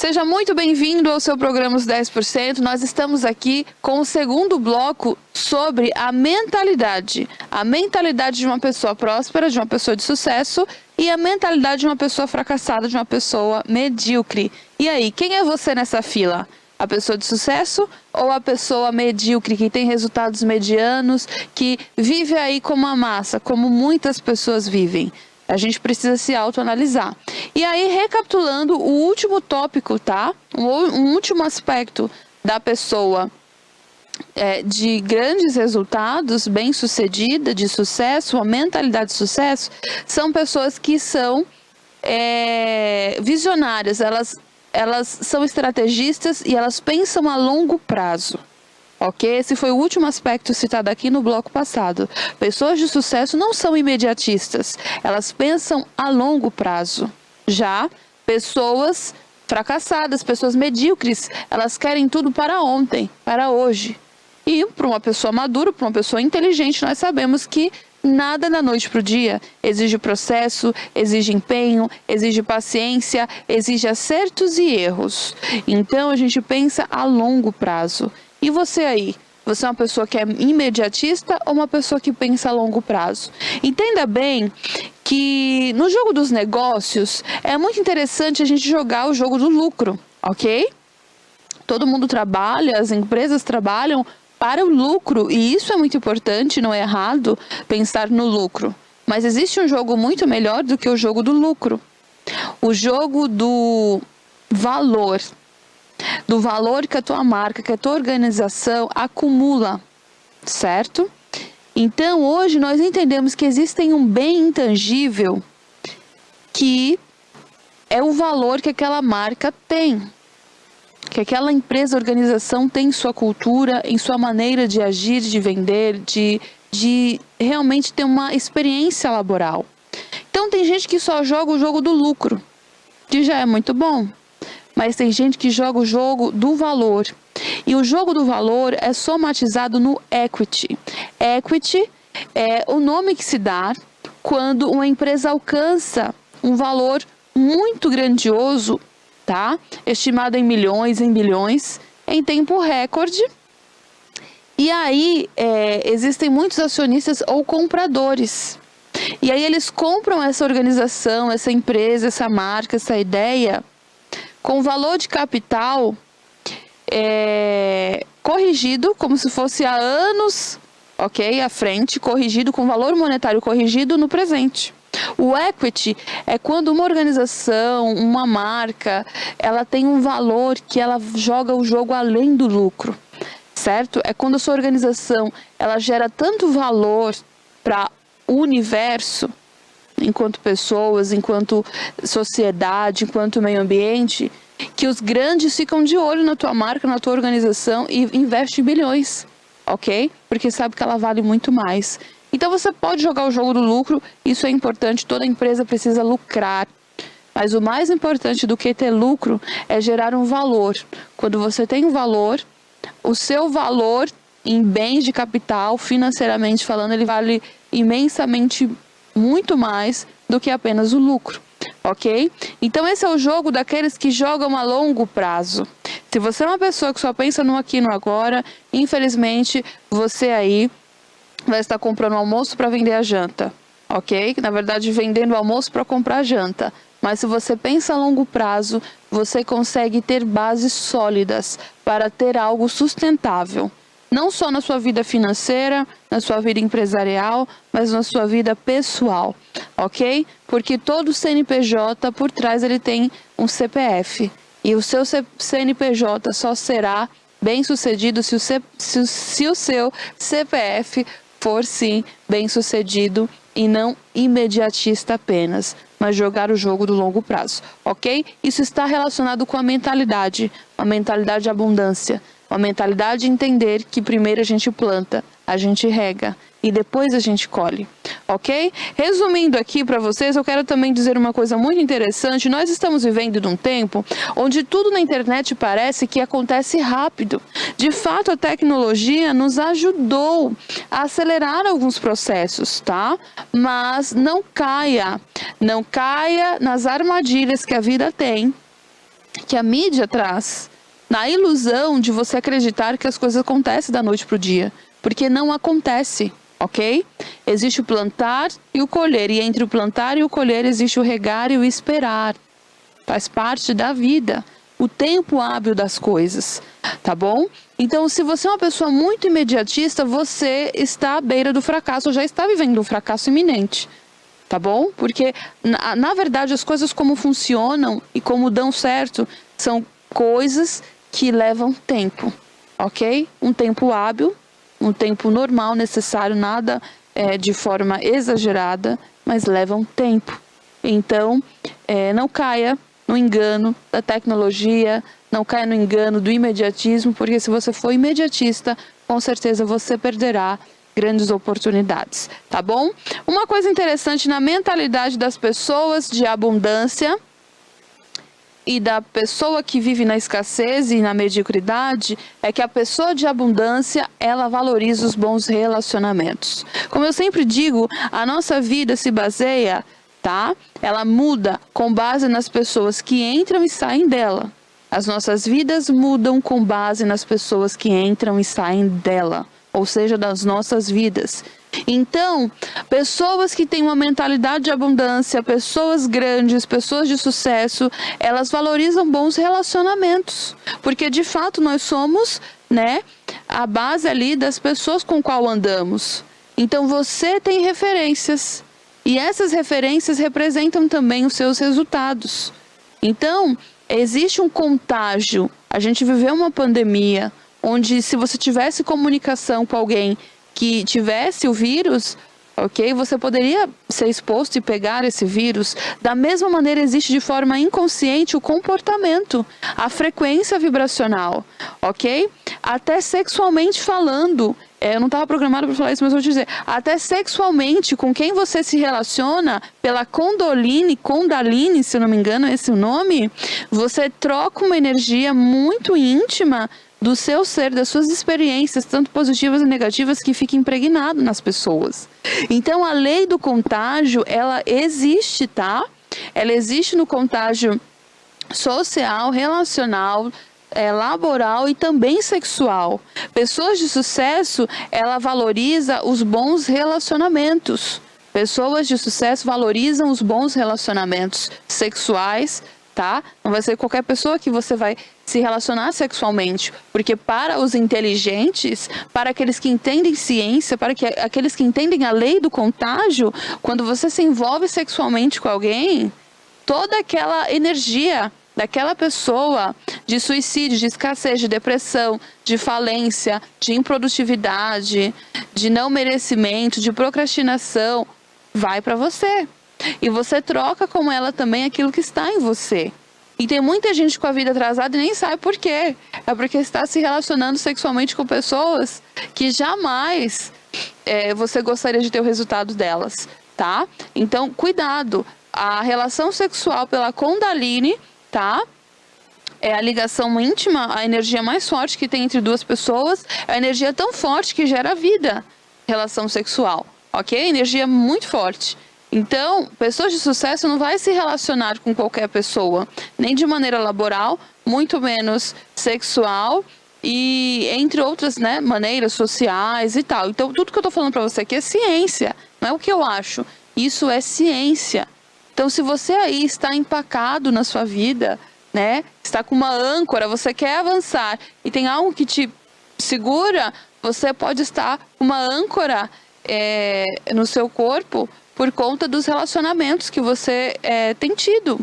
Seja muito bem-vindo ao seu programa Os 10%. Nós estamos aqui com o segundo bloco sobre a mentalidade. A mentalidade de uma pessoa próspera, de uma pessoa de sucesso, e a mentalidade de uma pessoa fracassada, de uma pessoa medíocre. E aí, quem é você nessa fila? A pessoa de sucesso ou a pessoa medíocre, que tem resultados medianos, que vive aí como a massa, como muitas pessoas vivem? A gente precisa se autoanalisar. E aí, recapitulando o último tópico, tá? Um último aspecto da pessoa de grandes resultados, bem-sucedida, de sucesso, a mentalidade de sucesso, são pessoas que são visionárias, elas são estrategistas e elas pensam a longo prazo. Ok? Esse foi o último aspecto citado aqui no bloco passado. Pessoas de sucesso não são imediatistas, elas pensam a longo prazo. Já pessoas fracassadas, pessoas medíocres, elas querem tudo para ontem, para hoje. E para uma pessoa madura, para uma pessoa inteligente, nós sabemos que nada da noite para o dia. Exige processo, exige empenho, exige paciência, exige acertos e erros. Então a gente pensa a longo prazo. E você aí? Você é uma pessoa que é imediatista ou uma pessoa que pensa a longo prazo? Entenda bem que no jogo dos negócios é muito interessante a gente jogar o jogo do lucro, ok? Todo mundo trabalha, as empresas trabalham para o lucro e isso é muito importante, não é errado pensar no lucro. Mas existe um jogo muito melhor do que o jogo do lucro. O jogo do valor que a tua marca, que a tua organização acumula, certo? Então, hoje nós entendemos que existe um bem intangível que é o valor que aquela marca tem, que aquela empresa, organização tem em sua cultura, em sua maneira de agir, de vender, de realmente ter uma experiência laboral. Então, tem gente que só joga o jogo do lucro, que já é muito bom. Mas tem gente que joga o jogo do valor. E o jogo do valor é somatizado no equity. Equity é o nome que se dá quando uma empresa alcança um valor muito grandioso, tá? Estimado em milhões, em bilhões, em tempo recorde. E aí existem muitos acionistas ou compradores. E aí eles compram essa organização, essa empresa, essa marca, essa ideia, com valor de capital corrigido, como se fosse há anos, ok, à frente, corrigido com valor monetário corrigido no presente. O equity é quando uma organização, uma marca, ela tem um valor que ela joga o jogo além do lucro, certo? É quando a sua organização, ela gera tanto valor para o universo, enquanto pessoas, enquanto sociedade, enquanto meio ambiente, que os grandes ficam de olho na tua marca, na tua organização e investem bilhões, ok? Porque sabe que ela vale muito mais. Então você pode jogar o jogo do lucro, isso é importante, toda empresa precisa lucrar. Mas o mais importante do que ter lucro é gerar um valor. Quando você tem um valor, o seu valor em bens de capital, financeiramente falando, ele vale imensamente muito mais do que apenas o lucro, ok? Então esse é o jogo daqueles que jogam a longo prazo. Se você é uma pessoa que só pensa no aqui e no agora, infelizmente você aí vai estar comprando almoço para vender a janta, ok? Na verdade, vendendo almoço para comprar a janta. Mas se você pensa a longo prazo, você consegue ter bases sólidas para ter algo sustentável. Não só na sua vida financeira, na sua vida empresarial, mas na sua vida pessoal, ok? Porque todo CNPJ, por trás, ele tem um CPF. E o seu CNPJ só será bem sucedido se o seu CPF for, sim, bem sucedido e não imediatista apenas, mas jogar o jogo do longo prazo, ok? Isso está relacionado com a mentalidade de abundância. Uma mentalidade de entender que primeiro a gente planta, a gente rega e depois a gente colhe, ok? Resumindo aqui para vocês, eu quero também dizer uma coisa muito interessante. Nós estamos vivendo num tempo onde tudo na internet parece que acontece rápido. De fato, a tecnologia nos ajudou a acelerar alguns processos, tá? Mas não caia nas armadilhas que a vida tem que a mídia traz, na ilusão de você acreditar que as coisas acontecem da noite para o dia, porque não acontece, ok? Existe o plantar e o colher, e entre o plantar e o colher existe o regar e o esperar, faz parte da vida, o tempo hábil das coisas, tá bom? Então, se você é uma pessoa muito imediatista, você está à beira do fracasso, ou já está vivendo um fracasso iminente, tá bom? Porque, na verdade, as coisas como funcionam e como dão certo, são coisas que levam tempo, ok? Um tempo hábil, um tempo normal, necessário, nada de forma exagerada, mas levam tempo. Então, não caia no engano da tecnologia, não caia no engano do imediatismo, porque se você for imediatista, com certeza você perderá grandes oportunidades, tá bom? Uma coisa interessante na mentalidade das pessoas de abundância e da pessoa que vive na escassez e na mediocridade é que a pessoa de abundância, ela valoriza os bons relacionamentos. Como eu sempre digo, a nossa vida se baseia, tá? Ela muda com base nas pessoas que entram e saem dela. As nossas vidas mudam com base nas pessoas que entram e saem dela, ou seja, das nossas vidas. Então, pessoas que têm uma mentalidade de abundância, pessoas grandes, pessoas de sucesso, elas valorizam bons relacionamentos, porque de fato nós somos, né, a base ali das pessoas com qual andamos. Então você tem referências, e essas referências representam também os seus resultados. Então, existe um contágio. A gente viveu uma pandemia, onde se você tivesse comunicação com alguém que tivesse o vírus, ok? Você poderia ser exposto e pegar esse vírus. Da mesma maneira, existe de forma inconsciente o comportamento, a frequência vibracional, ok? Até sexualmente falando, eu não estava programado para falar isso, mas vou te dizer, até sexualmente, com quem você se relaciona, pela Kundalini, se eu não me engano, esse é o nome, você troca uma energia muito íntima do seu ser, das suas experiências, tanto positivas e negativas, que fica impregnado nas pessoas. Então, a lei do contágio, ela existe, tá? Ela existe no contágio social, relacional, laboral e também sexual. Pessoas de sucesso, ela valoriza os bons relacionamentos. Pessoas de sucesso valorizam os bons relacionamentos sexuais, tá? Não vai ser qualquer pessoa que você vai se relacionar sexualmente, porque para os inteligentes, para aqueles que entendem ciência, para aqueles que entendem a lei do contágio, quando você se envolve sexualmente com alguém, toda aquela energia daquela pessoa de suicídio, de escassez, de depressão, de falência, de improdutividade, de não merecimento, de procrastinação, vai para você. E você troca com ela também aquilo que está em você. E tem muita gente com a vida atrasada e nem sabe por quê. É porque está se relacionando sexualmente com pessoas que jamais você gostaria de ter o resultado delas, tá? Então, cuidado. A relação sexual pela Kundalini, tá? É a ligação íntima, a energia mais forte que tem entre duas pessoas. É a energia tão forte que gera vida. Relação sexual, ok? Energia muito forte. Então, pessoas de sucesso não vai se relacionar com qualquer pessoa, nem de maneira laboral, muito menos sexual e entre outras, né, maneiras sociais e tal. Então, tudo que eu tô falando para você aqui é ciência, não é o que eu acho. Isso é ciência. Então, se você aí está empacado na sua vida, né, está com uma âncora, você quer avançar e tem algo que te segura, você pode estar com uma âncora no seu corpo por conta dos relacionamentos que você tem tido.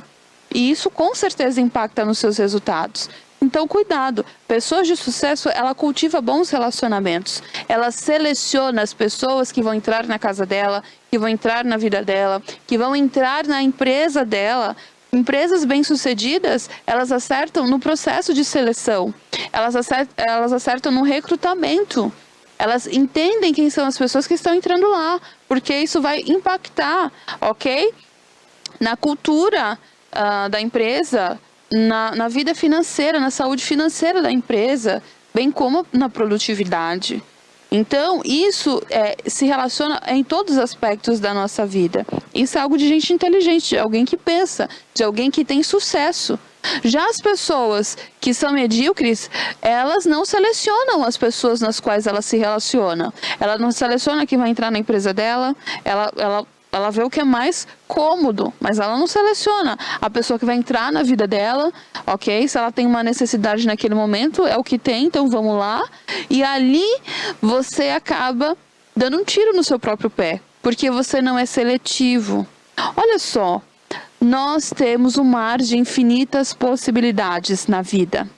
E isso com certeza impacta nos seus resultados. Então, cuidado. Pessoas de sucesso, ela cultiva bons relacionamentos. Ela seleciona as pessoas que vão entrar na casa dela, que vão entrar na vida dela, que vão entrar na empresa dela. Empresas bem-sucedidas, elas acertam no processo de seleção. Elas acertam no recrutamento. Elas entendem quem são as pessoas que estão entrando lá, porque isso vai impactar, ok? Na cultura da empresa, na vida financeira, na saúde financeira da empresa, bem como na produtividade. Então, isso se relaciona em todos os aspectos da nossa vida. Isso é algo de gente inteligente, de alguém que pensa, de alguém que tem sucesso. Já as pessoas que são medíocres, elas não selecionam as pessoas nas quais elas se relacionam. Ela não seleciona quem vai entrar na empresa dela, ela vê o que é mais cômodo, mas ela não seleciona a pessoa que vai entrar na vida dela, ok? Se ela tem uma necessidade naquele momento, é o que tem, então vamos lá. E ali você acaba dando um tiro no seu próprio pé, porque você não é seletivo. Olha só, nós temos um mar de infinitas possibilidades na vida.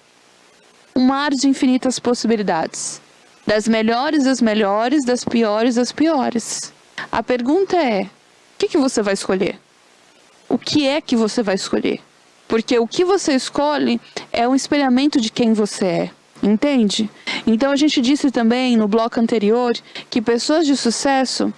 Um mar de infinitas possibilidades. Das melhores, das piores, das piores. A pergunta é, o que você vai escolher? O que é que você vai escolher? Porque o que você escolhe é um espelhamento de quem você é. Entende? Então a gente disse também no bloco anterior que pessoas de sucesso,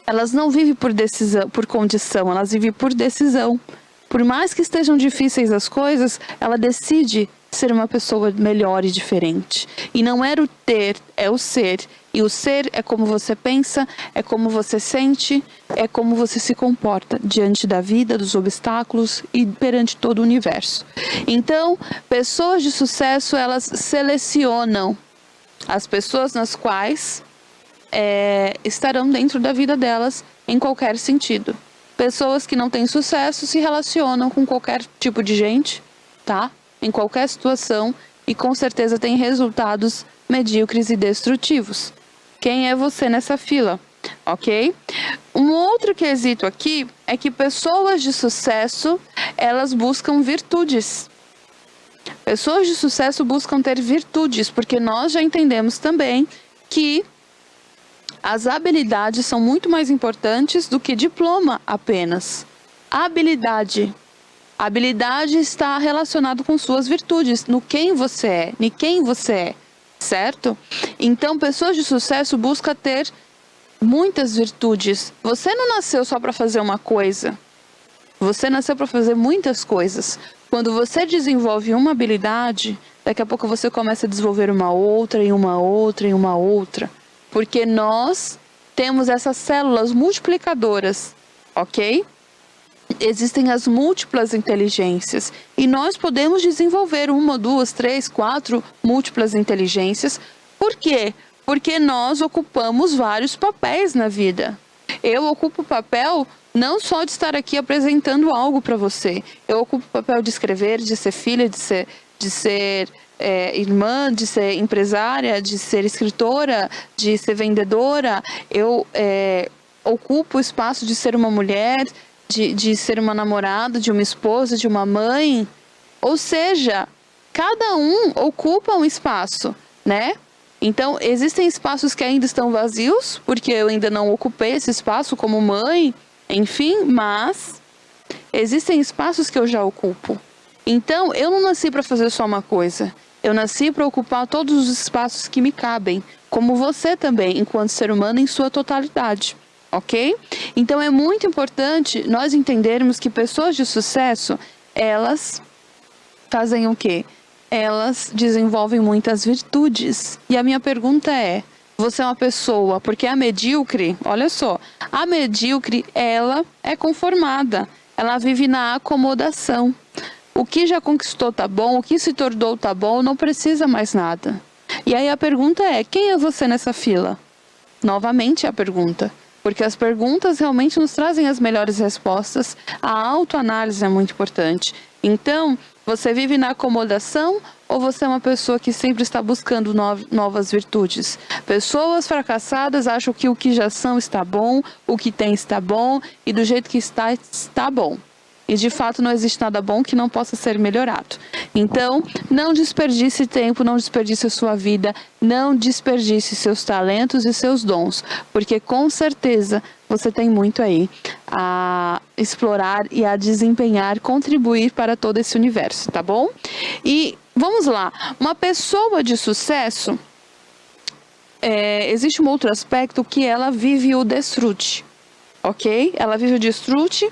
elas não vivem por decisão, por condição, elas vivem por decisão. Por mais que estejam difíceis as coisas, ela decide ser uma pessoa melhor e diferente. E não é o ter, é o ser. E o ser é como você pensa, é como você sente, é como você se comporta diante da vida, dos obstáculos e perante todo o universo. Então, pessoas de sucesso, elas selecionam as pessoas nas quais estarão dentro da vida delas em qualquer sentido. Pessoas que não têm sucesso se relacionam com qualquer tipo de gente, tá? Em qualquer situação e com certeza têm resultados medíocres e destrutivos. Quem é você nessa fila, ok? Um outro quesito aqui é que pessoas de sucesso, elas buscam virtudes. Pessoas de sucesso buscam ter virtudes, porque nós já entendemos também que as habilidades são muito mais importantes do que diploma apenas. Habilidade está relacionado com suas virtudes, no quem você é, em quem você é. Certo? Então, pessoas de sucesso buscam ter muitas virtudes. Você não nasceu só para fazer uma coisa. Você nasceu para fazer muitas coisas. Quando você desenvolve uma habilidade, daqui a pouco você começa a desenvolver uma outra, e uma outra, e uma outra. Porque nós temos essas células multiplicadoras, ok? Existem as múltiplas inteligências e nós podemos desenvolver 1, 2, 3, 4 múltiplas inteligências. Por quê? Porque nós ocupamos vários papéis na vida. Eu ocupo o papel não só de estar aqui apresentando algo para você. Eu ocupo o papel de escrever, de ser filha, de ser irmã, de ser empresária, de ser escritora, de ser vendedora. Eu ocupo o espaço de ser uma mulher, de ser uma namorada, de uma esposa, de uma mãe. Ou seja, cada um ocupa um espaço, né? Então, existem espaços que ainda estão vazios, porque eu ainda não ocupei esse espaço como mãe, enfim, mas existem espaços que eu já ocupo. Então, eu não nasci para fazer só uma coisa. Eu nasci para ocupar todos os espaços que me cabem, como você também, enquanto ser humano em sua totalidade. Ok? Então é muito importante nós entendermos que pessoas de sucesso, elas fazem o quê? Elas desenvolvem muitas virtudes. E a minha pergunta é, você é uma pessoa, porque a medíocre, olha só, a medíocre, ela é conformada, ela vive na acomodação. O que já conquistou tá bom, o que se tornou tá bom, não precisa mais nada. E aí a pergunta é, quem é você nessa fila? Novamente a pergunta. Porque as perguntas realmente nos trazem as melhores respostas. A autoanálise é muito importante. Então, você vive na acomodação ou você é uma pessoa que sempre está buscando novas virtudes? Pessoas fracassadas acham que o que já são está bom, o que tem está bom e do jeito que está, está bom. E de fato não existe nada bom que não possa ser melhorado. Então, não desperdice tempo, não desperdice a sua vida, não desperdice seus talentos e seus dons, porque com certeza você tem muito aí a explorar e a desempenhar, contribuir para todo esse universo, tá bom? E vamos lá, uma pessoa de sucesso, existe um outro aspecto que ela vive o desfrute. Ok? Ela vive o desfrute.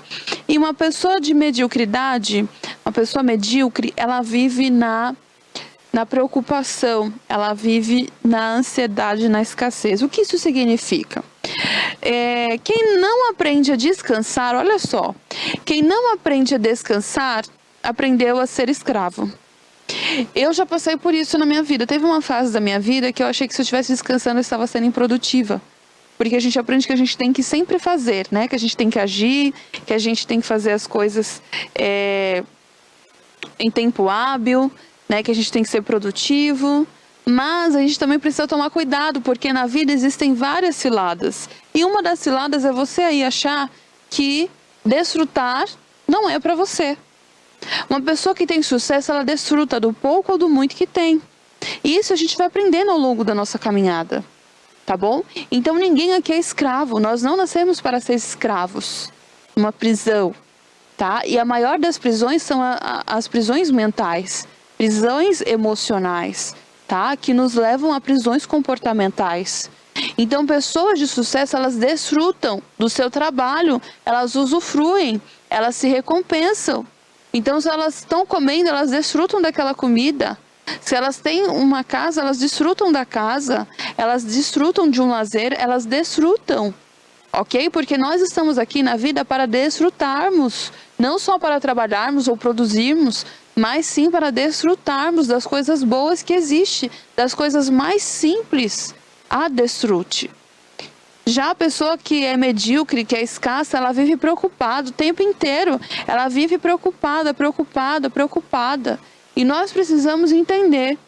E uma pessoa de mediocridade, uma pessoa medíocre, ela vive na preocupação, ela vive na ansiedade, na escassez. O que isso significa? Quem não aprende a descansar, olha só, quem não aprende a descansar, aprendeu a ser escravo. Eu já passei por isso na minha vida. Teve uma fase da minha vida que eu achei que se eu estivesse descansando eu estava sendo improdutiva. Porque a gente aprende que a gente tem que sempre fazer, né? Que a gente tem que agir, que a gente tem que fazer as coisas em tempo hábil, né? Que a gente tem que ser produtivo. Mas a gente também precisa tomar cuidado, porque na vida existem várias ciladas. E uma das ciladas é você aí achar que desfrutar não é para você. Uma pessoa que tem sucesso, ela desfruta do pouco ou do muito que tem. E isso a gente vai aprendendo ao longo da nossa caminhada, tá bom? Então ninguém aqui é escravo, nós não nascemos para ser escravos. Uma prisão, tá? E a maior das prisões são as prisões mentais, prisões emocionais, tá? Que nos levam a prisões comportamentais. Então pessoas de sucesso, elas desfrutam do seu trabalho, elas usufruem, elas se recompensam. Então, se elas estão comendo, elas desfrutam daquela comida. Se elas têm uma casa, elas desfrutam da casa. Elas desfrutam de um lazer, elas desfrutam. Ok? Porque nós estamos aqui na vida para desfrutarmos. Não só para trabalharmos ou produzirmos, mas sim para desfrutarmos das coisas boas que existem. Das coisas mais simples. A desfrute. Já a pessoa que é medíocre, que é escassa, ela vive preocupada o tempo inteiro. Ela vive preocupada. E nós precisamos entender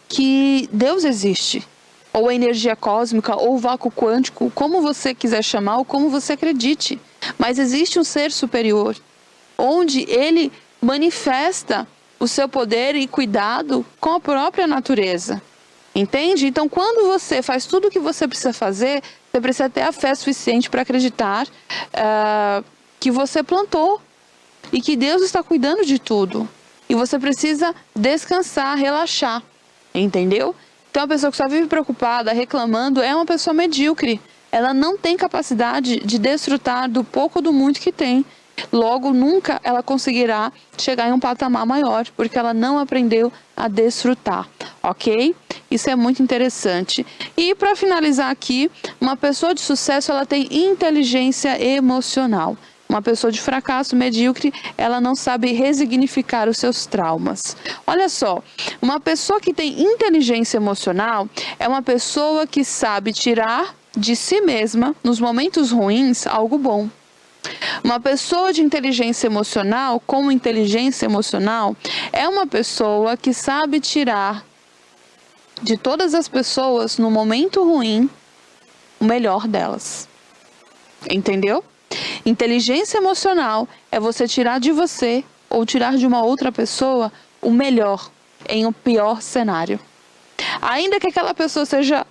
que Deus existe. Ou a energia cósmica, ou o vácuo quântico, como você quiser chamar, ou como você acredite. Mas existe um ser superior, onde ele manifesta o seu poder e cuidado com a própria natureza. Entende? Então, quando você faz tudo o que você precisa fazer, você precisa ter a fé suficiente para acreditar que você plantou e que Deus está cuidando de tudo. E você precisa descansar, relaxar. Entendeu? Então, a pessoa que só vive preocupada, reclamando, é uma pessoa medíocre. Ela não tem capacidade de desfrutar do pouco ou do muito que tem. Logo, nunca ela conseguirá chegar em um patamar maior, porque ela não aprendeu a desfrutar, ok? Isso é muito interessante. E para finalizar aqui, uma pessoa de sucesso, ela tem inteligência emocional. Uma pessoa de fracasso, medíocre, ela não sabe resignificar os seus traumas. Olha só, uma pessoa que tem inteligência emocional é uma pessoa que sabe tirar de si mesma, nos momentos ruins, algo bom. Uma pessoa de inteligência emocional, com inteligência emocional, é uma pessoa que sabe tirar de todas as pessoas, no momento ruim, o melhor delas. Entendeu? Inteligência emocional é você tirar de você ou tirar de uma outra pessoa o melhor em um pior cenário. Ainda que aquela pessoa seja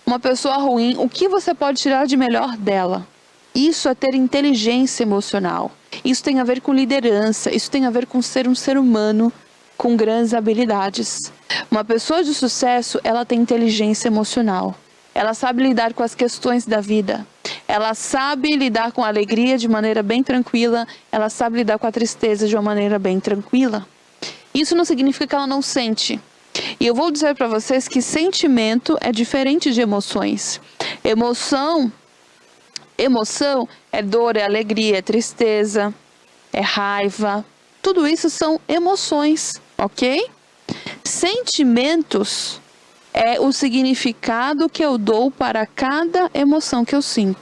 uma pessoa ruim, o que você pode tirar de melhor dela? Isso é ter inteligência emocional. Isso tem a ver com liderança, isso tem a ver com ser um ser humano com grandes habilidades. Uma pessoa de sucesso, ela tem inteligência emocional. Ela sabe lidar com as questões da vida. Ela sabe lidar com a alegria de maneira bem tranquila. Ela sabe lidar com a tristeza de uma maneira bem tranquila. Isso não significa que ela não sente. E eu vou dizer para vocês que sentimento é diferente de emoções. Emoção é dor, é alegria, é tristeza, é raiva. Tudo isso são emoções, ok? Sentimentos é o significado que eu dou para cada emoção que eu sinto.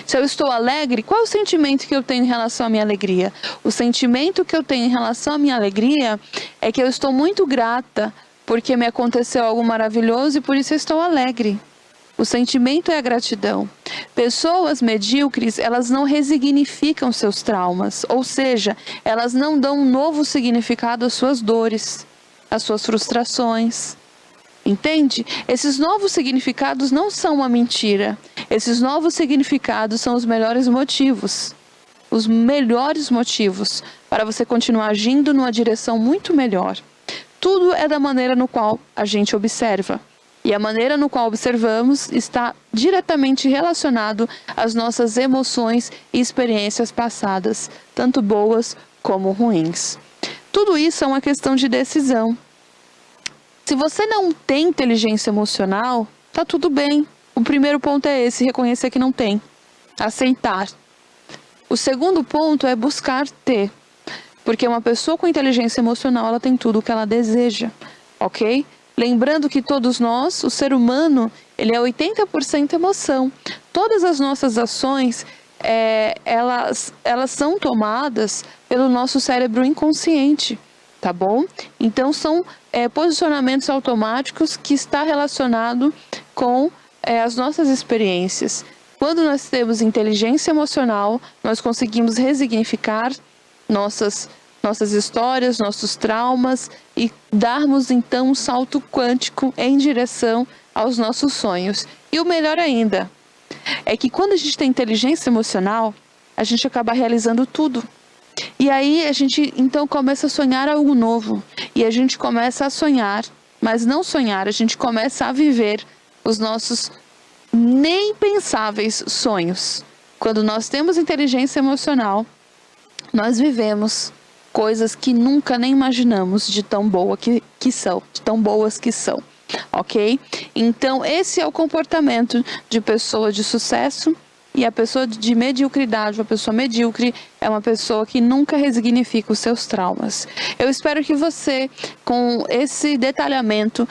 Se eu estou alegre, qual é o sentimento que eu tenho em relação à minha alegria? O sentimento que eu tenho em relação à minha alegria é que eu estou muito grata porque me aconteceu algo maravilhoso e por isso eu estou alegre. O sentimento é a gratidão. Pessoas medíocres, elas não resignificam seus traumas, ou seja, elas não dão um novo significado às suas dores, às suas frustrações. Entende? Esses novos significados não são uma mentira. Esses novos significados são os melhores motivos. Os melhores motivos para você continuar agindo numa direção muito melhor. Tudo é da maneira no qual a gente observa. E a maneira no qual observamos está diretamente relacionado às nossas emoções e experiências passadas, tanto boas como ruins. Tudo isso é uma questão de decisão. Se você não tem inteligência emocional, tá tudo bem. O primeiro ponto é esse, reconhecer que não tem. Aceitar. O segundo ponto é buscar ter. Porque uma pessoa com inteligência emocional, ela tem tudo o que ela deseja, ok? Lembrando que todos nós, o ser humano, ele é 80% emoção. Todas as nossas ações, elas são tomadas pelo nosso cérebro inconsciente, tá bom? Então são posicionamentos automáticos que está relacionado com as nossas experiências. Quando nós temos inteligência emocional, nós conseguimos resignificar nossas histórias, nossos traumas e darmos então um salto quântico em direção aos nossos sonhos. E o melhor ainda é que quando a gente tem inteligência emocional, a gente acaba realizando tudo. E aí a gente então começa a sonhar algo novo. E a gente começa a sonhar, mas não sonhar, a gente começa a viver os nossos nem pensáveis sonhos. Quando nós temos inteligência emocional, nós vivemos coisas que nunca nem imaginamos de tão boas que são, ok? Então esse é o comportamento de pessoa de sucesso. E a pessoa de mediocridade, uma pessoa medíocre, é uma pessoa que nunca resignifica os seus traumas. Eu espero que você, com esse detalhamento,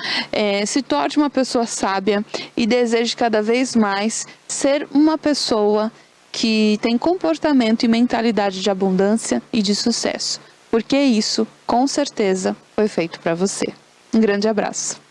se torne uma pessoa sábia e deseje cada vez mais ser uma pessoa que tem comportamento e mentalidade de abundância e de sucesso. Porque isso, com certeza, foi feito para você. Um grande abraço.